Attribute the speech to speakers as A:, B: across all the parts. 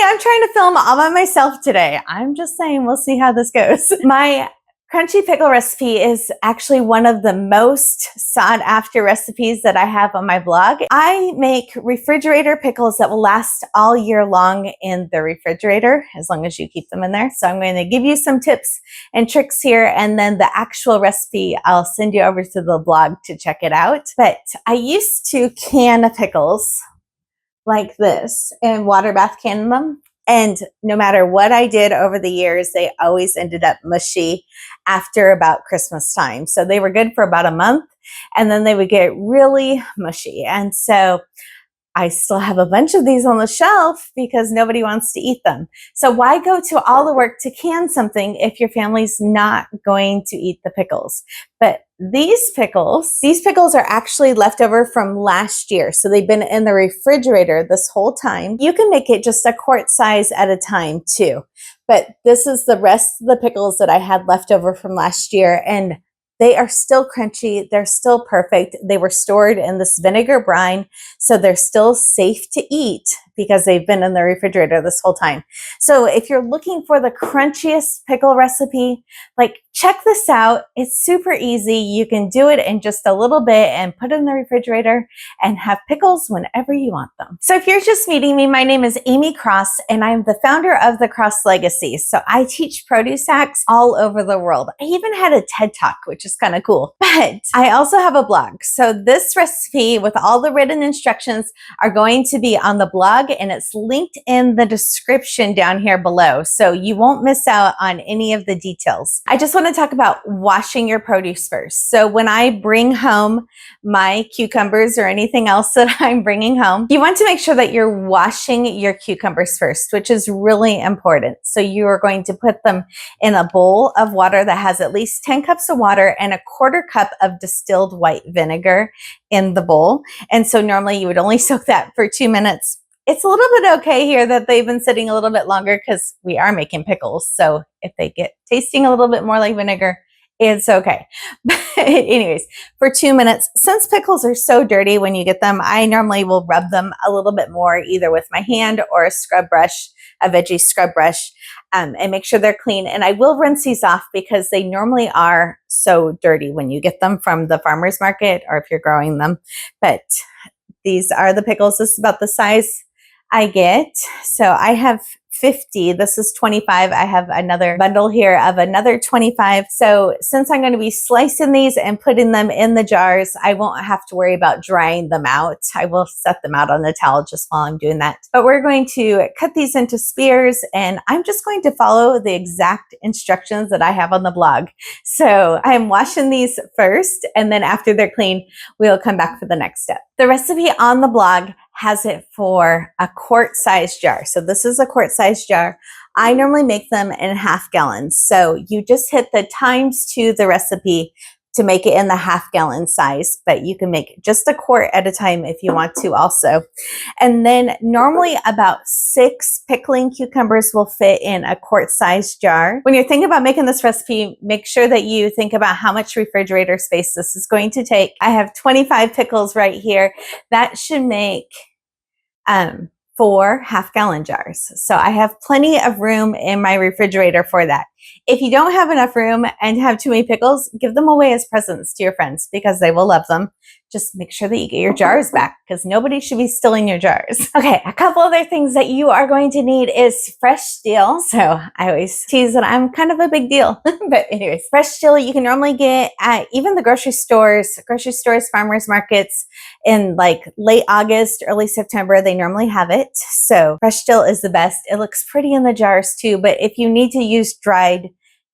A: I'm trying to film all by myself today. I'm just saying, we'll see how this goes. My crunchy pickle recipe is actually one of the most sought after recipes that I have on my blog. I make refrigerator pickles that will last all year long in the refrigerator, as long as you keep them in there. So I'm going to give you some tips and tricks here, and then the actual recipe, I'll send you over to the blog to check it out. But I used to can pickles like this and water bath can them. And no matter what I did over the years, they always ended up mushy after about Christmas time. So they were good for about a month, and then they would get really mushy. And so I still have a bunch of these on the shelf because nobody wants to eat them. So why go to all the work to can something if your family's not going to eat the pickles? But these pickles are actually left over from last year. So they've been in the refrigerator this whole time. You can make it just a quart size at a time too. But this is the rest of the pickles that I had left over from last year, and they are still crunchy. They're still perfect. They were stored in this vinegar brine, so they're still safe to eat because they've been in the refrigerator this whole time. So if you're looking for the crunchiest pickle recipe, like, check this out. It's super easy. You can do it in just a little bit and put it in the refrigerator and have pickles whenever you want them. So if you're just meeting me, my name is Amy Cross, and I'm the founder of the Cross Legacy. So I teach produce hacks all over the world. I even had a TED Talk, which is kind of cool. But I also have a blog. So this recipe with all the written instructions are going to be on the blog, and it's linked in the description down here below. So you won't miss out on any of the details. I just want to talk about washing your produce first. So when I bring home my cucumbers or anything else that I'm bringing home, you want to make sure that you're washing your cucumbers first, which is really important. So you are going to put them in a bowl of water that has at least 10 cups of water and a quarter cup of distilled white vinegar in the bowl. And so normally you would only soak that for 2 minutes. It's a little bit okay here that they've been sitting a little bit longer because we are making pickles. So if they get tasting a little bit more like vinegar, it's okay. But anyways, for 2 minutes, since pickles are so dirty when you get them, I normally will rub them a little bit more, either with my hand or a scrub brush, a veggie scrub brush, and make sure they're clean. And I will rinse these off because they normally are so dirty when you get them from the farmer's market or if you're growing them. But these are the pickles. This is about the size I get. So I have 50. This is 25. I have another bundle here of another 25. So since I'm going to be slicing these and putting them in the jars, I won't have to worry about drying them out. I will set them out on the towel just while I'm doing that. But we're going to cut these into spears, and I'm just going to follow the exact instructions that I have on the blog. So I'm washing these first, and then after they're clean, we'll come back for the next step. The recipe on the blog has it for a quart size jar. So this is a quart size jar. I normally make them in half gallons. So you just hit the times to the recipe to make it in the half gallon size, but you can make just a quart at a time if you want to also. And then normally about 6 pickling cucumbers will fit in a quart size jar. When you're thinking about making this recipe, make sure that you think about how much refrigerator space this is going to take. I have 25 pickles right here. That should make 4 half-gallon jars. So I have plenty of room in my refrigerator for that. If you don't have enough room and have too many pickles, give them away as presents to your friends because they will love them. Just make sure that you get your jars back because nobody should be stealing your jars. Okay, a couple other things that you are going to need is fresh dill. So I always tease that I'm kind of a big deal. But anyways, fresh dill you can normally get at even the grocery stores, farmers markets in like late August, early September. They normally have it. So fresh dill is the best. It looks pretty in the jars too, but if you need to use dried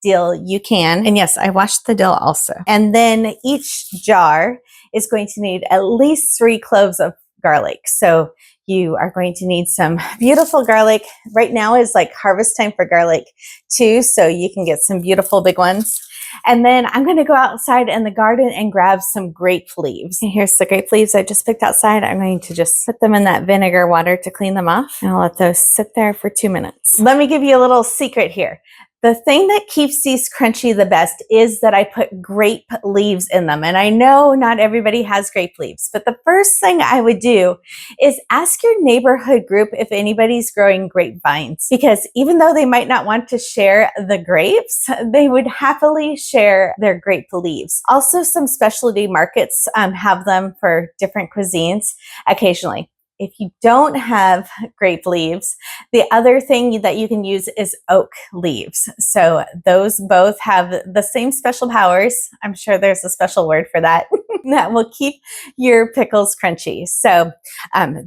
A: dill, you can. And yes, I washed the dill also. And then each jar is going to need at least 3 cloves of garlic. So you are going to need some beautiful garlic. Right now is like harvest time for garlic too, so you can get some beautiful big ones. And then I'm going to go outside in the garden and grab some grape leaves. And here's the grape leaves I just picked outside. I'm going to just put them in that vinegar water to clean them off. And I'll let those sit there for 2 minutes. Let me give you a little secret here. The thing that keeps these crunchy the best is that I put grape leaves in them. And I know not everybody has grape leaves, but the first thing I would do is ask your neighborhood group if anybody's growing grapevines, because even though they might not want to share the grapes, they would happily share their grape leaves. Also, some specialty markets have them for different cuisines occasionally. If you don't have grape leaves, the other thing that you can use is oak leaves. So those both have the same special powers. I'm sure there's a special word for that that will keep your pickles crunchy. So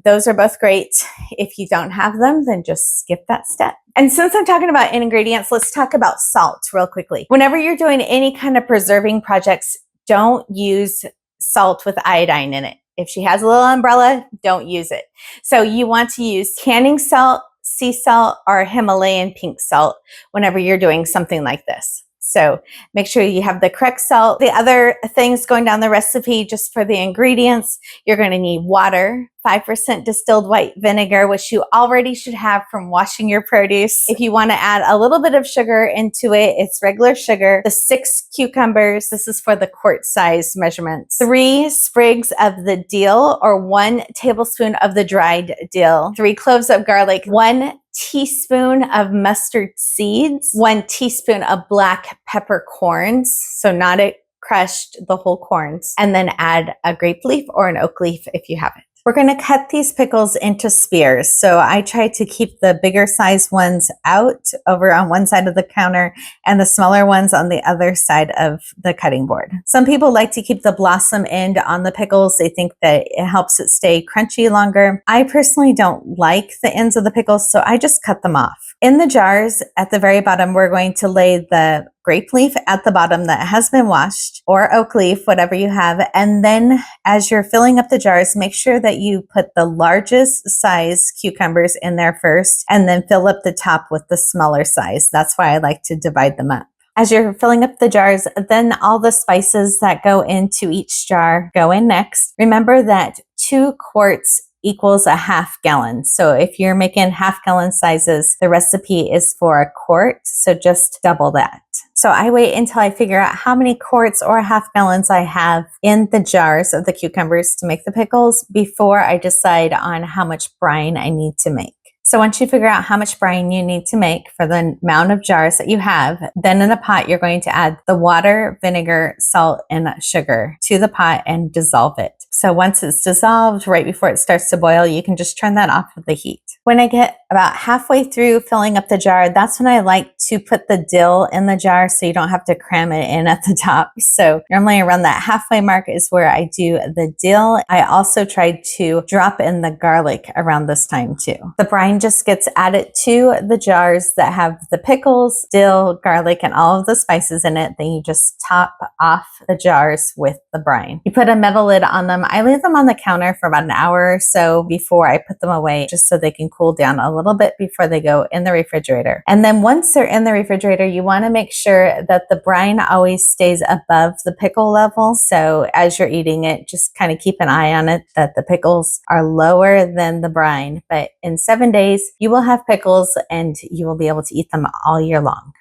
A: those are both great. If you don't have them, then just skip that step. And since I'm talking about ingredients, let's talk about salt real quickly. Whenever you're doing any kind of preserving projects, don't use salt with iodine in it. If she has a little umbrella, don't use it. So you want to use canning salt, sea salt, or Himalayan pink salt whenever you're doing something like this. So make sure you have the correct salt. The other things going down the recipe, just for the ingredients, you're going to need water, 5% distilled white vinegar, which you already should have from washing your produce. If you want to add a little bit of sugar into it, it's regular sugar. The 6 cucumbers, this is for the quart size measurements. 3 sprigs of the dill, or 1 tablespoon of the dried dill. 3 cloves of garlic. 1 teaspoon of mustard seeds. 1 teaspoon of black peppercorns. So not it crushed, the whole corns. And then add a grape leaf or an oak leaf if you have it. We're going to cut these pickles into spears. So I try to keep the bigger size ones out over on one side of the counter and the smaller ones on the other side of the cutting board. Some people like to keep the blossom end on the pickles. They think that it helps it stay crunchy longer. I personally don't like the ends of the pickles, so I just cut them off. In the jars at the very bottom, we're going to lay the grape leaf at the bottom that has been washed, or oak leaf, whatever you have. And then as you're filling up the jars, make sure that you put the largest size cucumbers in there first, and then fill up the top with the smaller size. That's why I like to divide them up. As you're filling up the jars, then all the spices that go into each jar go in next. Remember that 2 quarts equals a half gallon. So if you're making half gallon sizes, the recipe is for a quart. So just double that. So I wait until I figure out how many quarts or half gallons I have in the jars of the cucumbers to make the pickles before I decide on how much brine I need to make. So once you figure out how much brine you need to make for the amount of jars that you have, then in a pot, you're going to add the water, vinegar, salt, and sugar to the pot and dissolve it. So once it's dissolved, right before it starts to boil, you can just turn that off with the heat. When I get about halfway through filling up the jar, that's when I like to put the dill in the jar so you don't have to cram it in at the top. So normally around that halfway mark is where I do the dill. I also tried to drop in the garlic around this time too. The brine just gets added to the jars that have the pickles, dill, garlic, and all of the spices in it. Then you just top off the jars with the brine. You put a metal lid on them. I leave them on the counter for about an hour or so before I put them away, just so they can cool down a little bit before they go in the refrigerator. And then once they're in the refrigerator, you want to make sure that the brine always stays above the pickle level. So as you're eating it, just kind of keep an eye on it, that the pickles are lower than the brine. But in 7 days, you will have pickles and you will be able to eat them all year long.